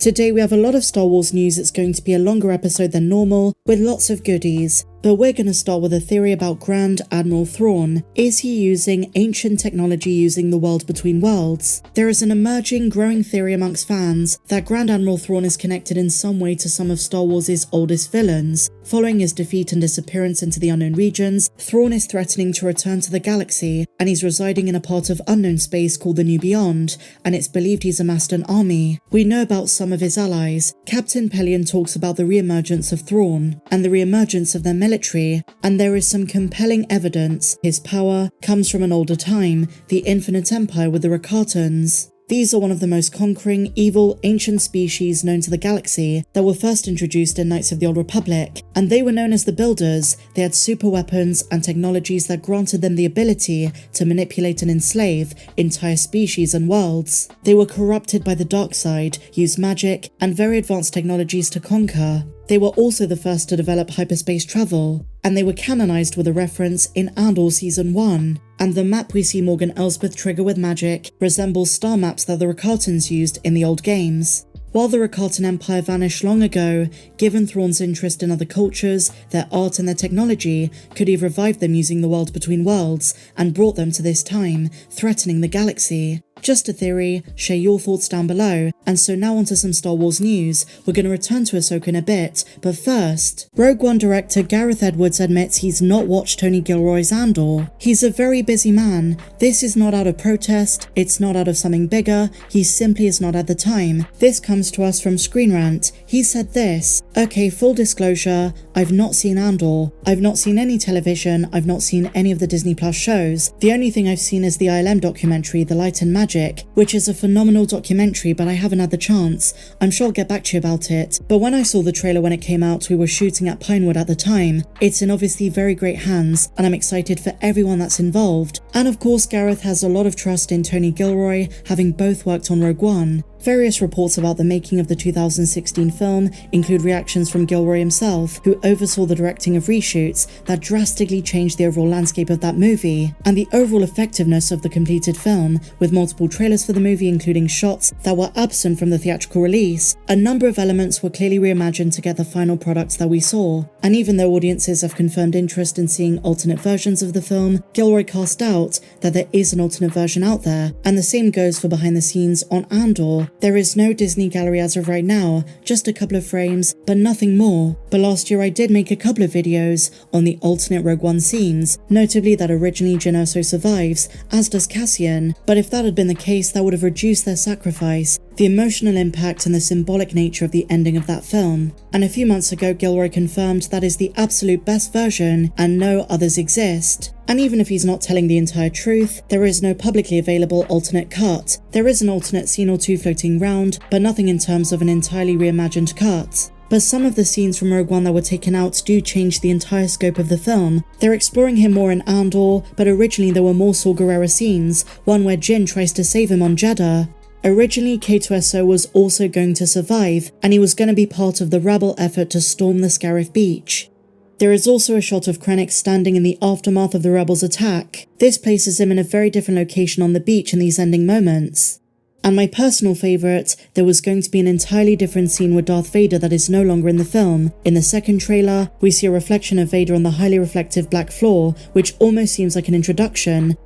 Today we have a lot of Star Wars news. It's going to be a longer episode than normal, with lots of goodies. But we're going to start with a theory about Grand Admiral Thrawn. Is he using ancient technology using the world between worlds? There is an emerging, growing theory amongst fans that Grand Admiral Thrawn is connected in some way to some of Star Wars' oldest villains. Following his defeat and disappearance into the unknown regions, Thrawn is threatening to return to the galaxy, and he's residing in a part of unknown space called the New Beyond, and it's believed he's amassed an army. We know about some of his allies. Captain Pellaeon talks about the re-emergence of Thrawn, and the re-emergence of their military, and there is some compelling evidence his power comes from an older time, the Infinite Empire with the Rakatans. These are one of the most conquering, evil, ancient species known to the galaxy that were first introduced in Knights of the Old Republic, and they were known as the Builders. They had super weapons and technologies that granted them the ability to manipulate and enslave entire species and worlds. They were corrupted by the dark side, used magic, and very advanced technologies to conquer. They were also the first to develop hyperspace travel, and they were canonized with a reference in Andor Season 1, and the map we see Morgan Elsbeth trigger with magic resembles star maps that the Rakatans used in the old games. While the Rakatan Empire vanished long ago, given Thrawn's interest in other cultures, their art and their technology could have revived them using the world between worlds and brought them to this time, threatening the galaxy. Just a theory, share your thoughts down below. And so now onto some Star Wars news. We're going to return to Ahsoka in a bit, but first, Rogue One director Gareth Edwards admits he's not watched Tony Gilroy's Andor. He's a very busy man. This is not out of protest, it's not out of something bigger, he simply has not had the time. This comes to us from Screen Rant. He said this: "Okay, full disclosure, I've not seen Andor. I've not seen any television, I've not seen any of the Disney Plus shows. The only thing I've seen is the ILM documentary, The Light and Magic, which is a phenomenal documentary, but I haven't had the chance. I'm sure I'll get back to you about it. But when I saw the trailer when it came out, we were shooting at Pinewood at the time. It's in obviously very great hands, and I'm excited for everyone that's involved." And of course, Gareth has a lot of trust in Tony Gilroy, having both worked on Rogue One. Various reports about the making of the 2016 film include reactions from Gilroy himself, who oversaw the directing of reshoots that drastically changed the overall landscape of that movie, and the overall effectiveness of the completed film, with multiple trailers for the movie including shots that were absent from the theatrical release. A number of elements were clearly reimagined to get the final products that we saw, and even though audiences have confirmed interest in seeing alternate versions of the film, Gilroy cast doubt that there is an alternate version out there, and the same goes for behind the scenes on Andor. There is no Disney gallery as of right now, just a couple of frames, but nothing more. But last year I did make a couple of videos on the alternate Rogue One scenes, notably that originally Jyn Erso survives, as does Cassian, but if that had been the case, that would have reduced their sacrifice, the emotional impact and the symbolic nature of the ending of that film. And a few months ago, Gilroy confirmed that is the absolute best version and no others exist. And even if he's not telling the entire truth, there is no publicly available alternate cut. There is an alternate scene or two floating around, but nothing in terms of an entirely reimagined cut. But some of the scenes from Rogue One that were taken out do change the entire scope of the film. They're exploring him more in Andor, but originally there were more Saw Gerrera scenes, one where Jyn tries to save him on Jeddah. Originally, K2SO was also going to survive, and he was going to be part of the rebel effort to storm the Scarif Beach. There is also a shot of Krennic standing in the aftermath of the rebels' attack. This places him in a very different location on the beach in these ending moments. And my personal favourite, there was going to be an entirely different scene with Darth Vader that is no longer in the film. In the second trailer, we see a reflection of Vader on the highly reflective black floor, which almost seems like an introduction.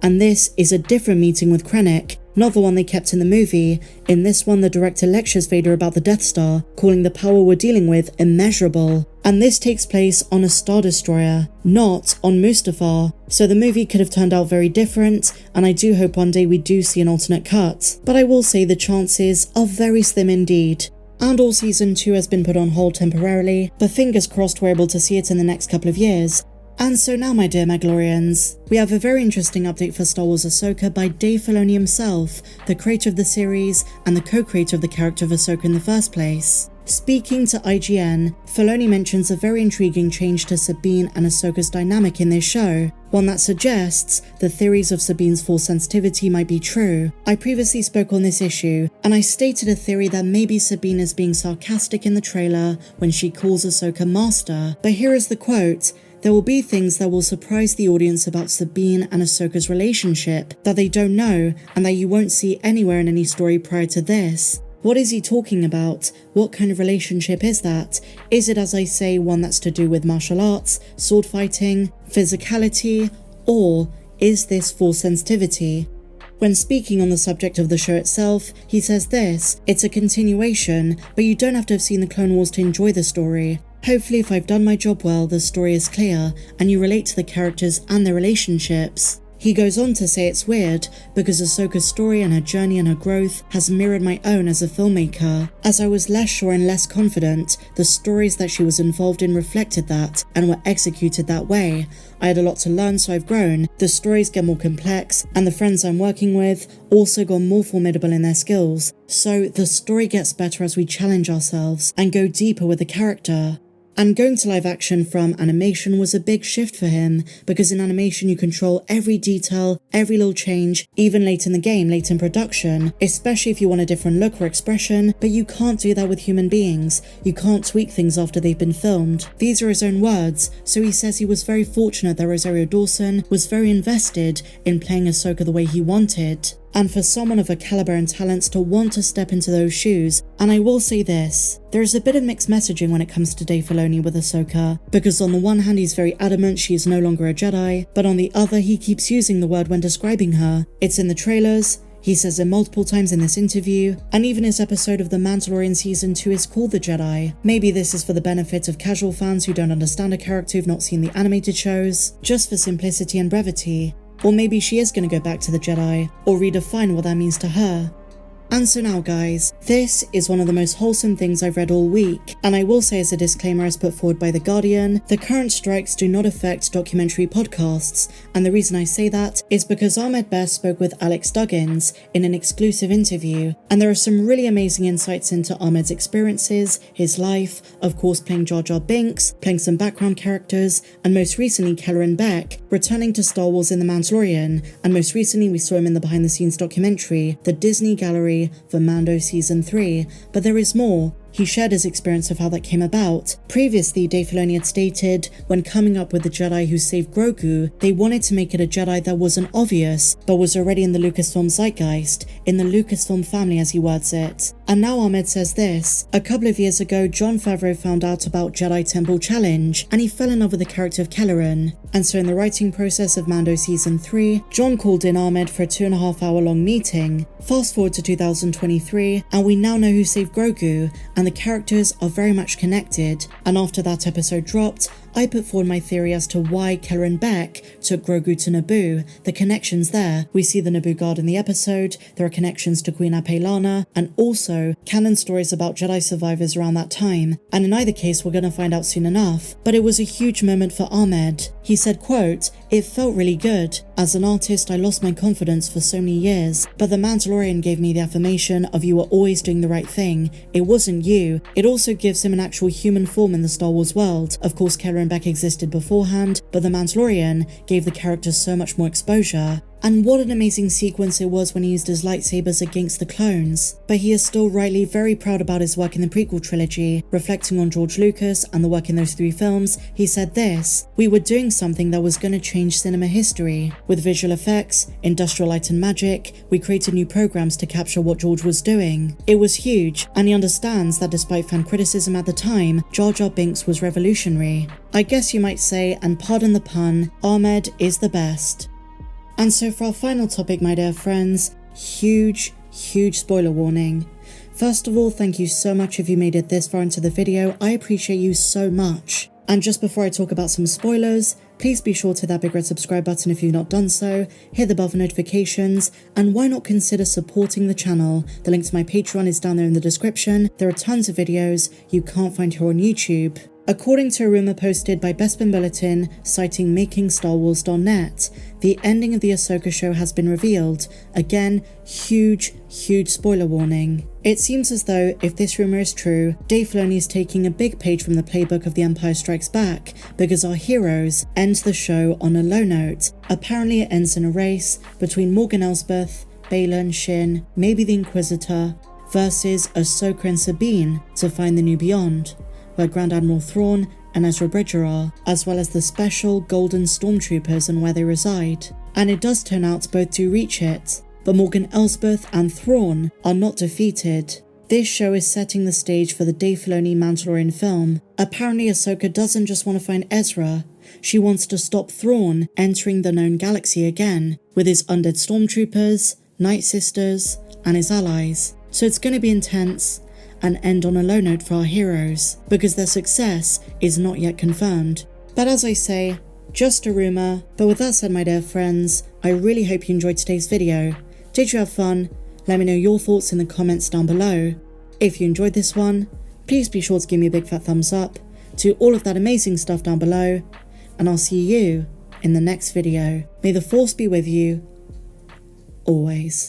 And this is a different meeting with Krennic, not the one they kept in the movie. In this one, the director lectures Vader about the Death Star, calling the power we're dealing with immeasurable. And this takes place on a Star Destroyer, not on Mustafar. So the movie could have turned out very different, and I do hope one day we do see an alternate cut. But I will say the chances are very slim indeed. Andor Season 2 has been put on hold temporarily, but fingers crossed we're able to see it in the next couple of years. And so now, my dear Mandalorians, we have a very interesting update for Star Wars Ahsoka by Dave Filoni himself, the creator of the series and the co-creator of the character of Ahsoka in the first place. Speaking to IGN, Filoni mentions a very intriguing change to Sabine and Ahsoka's dynamic in this show, one that suggests the theories of Sabine's Force sensitivity might be true. I previously spoke on this issue, and I stated a theory that maybe Sabine is being sarcastic in the trailer when she calls Ahsoka Master, but here is the quote: "There will be things that will surprise the audience about Sabine and Ahsoka's relationship that they don't know and that you won't see anywhere in any story prior to this. What is he talking about? What kind of relationship is that? Is it, as I say, one that's to do with martial arts, sword fighting, physicality, or is this force sensitivity? When speaking on the subject of the show itself, he says this: it's a continuation, but you don't have to have seen the Clone Wars to enjoy the story. Hopefully if I've done my job well, the story is clear, and you relate to the characters and their relationships. He goes on to say it's weird, because Ahsoka's story and her journey and her growth has mirrored my own as a filmmaker. As I was less sure and less confident, the stories that she was involved in reflected that, and were executed that way. I had a lot to learn, so I've grown, the stories get more complex, and the friends I'm working with also got more formidable in their skills. So the story gets better as we challenge ourselves, and go deeper with the character. And going to live action from animation was a big shift for him, because in animation you control every detail, every little change, even late in the game, late in production, especially if you want a different look or expression, but you can't do that with human beings. You can't tweak things after they've been filmed. These are his own words, so he says he was very fortunate that Rosario Dawson was very invested in playing Ahsoka the way he wanted. And for someone of her caliber and talents to want to step into those shoes. And I will say this, there is a bit of mixed messaging when it comes to Dave Filoni with Ahsoka, because on the one hand he's very adamant she is no longer a Jedi, but on the other he keeps using the word when describing her. It's in the trailers, he says it multiple times in this interview, and even his episode of The Mandalorian Season 2 is called The Jedi. Maybe this is for the benefit of casual fans who don't understand a character who've not seen the animated shows, just for simplicity and brevity. Or maybe she is going to go back to the Jedi, or redefine what that means to her. And so now guys, this is one of the most wholesome things I've read all week, and I will say as a disclaimer as put forward by The Guardian, the current strikes do not affect documentary podcasts, and the reason I say that is because Ahmed spoke with Alex Duggins in an exclusive interview, and there are some really amazing insights into Ahmed's experiences, his life, of course playing Jar Jar Binks, playing some background characters, and most recently Kelleran Beck, returning to Star Wars in The Mandalorian, and most recently we saw him in the behind the scenes documentary, The Disney Gallery for Mando Season 3, but there is more. He shared his experience of how that came about. Previously, Dave Filoni had stated, when coming up with the Jedi who saved Grogu, they wanted to make it a Jedi that wasn't obvious, but was already in the Lucasfilm zeitgeist, in the Lucasfilm family as he words it. And now Ahmed says this: a couple of years ago, Jon Favreau found out about Jedi Temple Challenge, and he fell in love with the character of Kelleran. And so in the writing process of Mando Season 3, Jon called in Ahmed for a 2.5 hour long meeting. Fast forward to 2023, and we now know who saved Grogu, and the characters are very much connected. And after that episode dropped, I put forward my theory as to why Kelleran Beck took Grogu to Naboo. The connections there. We see the Naboo guard in the episode, there are connections to Queen Apelana, and also canon stories about Jedi survivors around that time. And in either case, we're going to find out soon enough. But it was a huge moment for Ahmed. He said, quote, "It felt really good. As an artist, I lost my confidence for so many years, but The Mandalorian gave me the affirmation of you were always doing the right thing. It wasn't you." It also gives him an actual human form in the Star Wars world. Of course, Kelleran Beck existed beforehand, but The Mandalorian gave the character so much more exposure. And what an amazing sequence it was when he used his lightsabers against the clones. But he is still rightly very proud about his work in the prequel trilogy. Reflecting on George Lucas and the work in those 3 films, he said this: "We were doing something that was going to change cinema history. With visual effects, industrial light and magic, we created new programs to capture what George was doing. It was huge, and he understands that despite fan criticism at the time, Jar Jar Binks was revolutionary." I guess you might say, and pardon the pun, Ahmed is the best. And so for our final topic, my dear friends, huge spoiler warning. First of all, thank you so much if you made it this far into the video. I appreciate you so much. And just before I talk about some spoilers, please be sure to hit that big red subscribe button if you've not done so, hit the bell for notifications, and why not consider supporting the channel? The link to my Patreon is down there in the description. There are tons of videos you can't find here on YouTube. According to a rumor posted by Bespin Bulletin citing MakingStarWars.net, the ending of the Ahsoka show has been revealed. Again, huge spoiler warning. It seems as though, if this rumor is true, Dave Filoni is taking a big page from the playbook of The Empire Strikes Back, because our heroes end the show on a low note. Apparently it ends in a race between Morgan Elsbeth, Baylan, Shin, maybe the Inquisitor, versus Ahsoka and Sabine to find the new beyond, where Grand Admiral Thrawn and Ezra Bridger are, as well as the special golden stormtroopers and where they reside. And it does turn out both do reach it, but Morgan Elsbeth and Thrawn are not defeated. This show is setting the stage for the Dave Filoni Mandalorian film. Apparently Ahsoka doesn't just want to find Ezra, she wants to stop Thrawn entering the known galaxy again, with his undead stormtroopers, Night Sisters, and his allies. So it's going to be intense, and end on a low note for our heroes, because their success is not yet confirmed. But as I say, just a rumour. But with that said, my dear friends, I really hope you enjoyed today's video. Did you have fun? Let me know your thoughts in the comments down below. If you enjoyed this one, please be sure to give me a big fat thumbs up, do all of that amazing stuff down below, and I'll see you in the next video. May the Force be with you, always.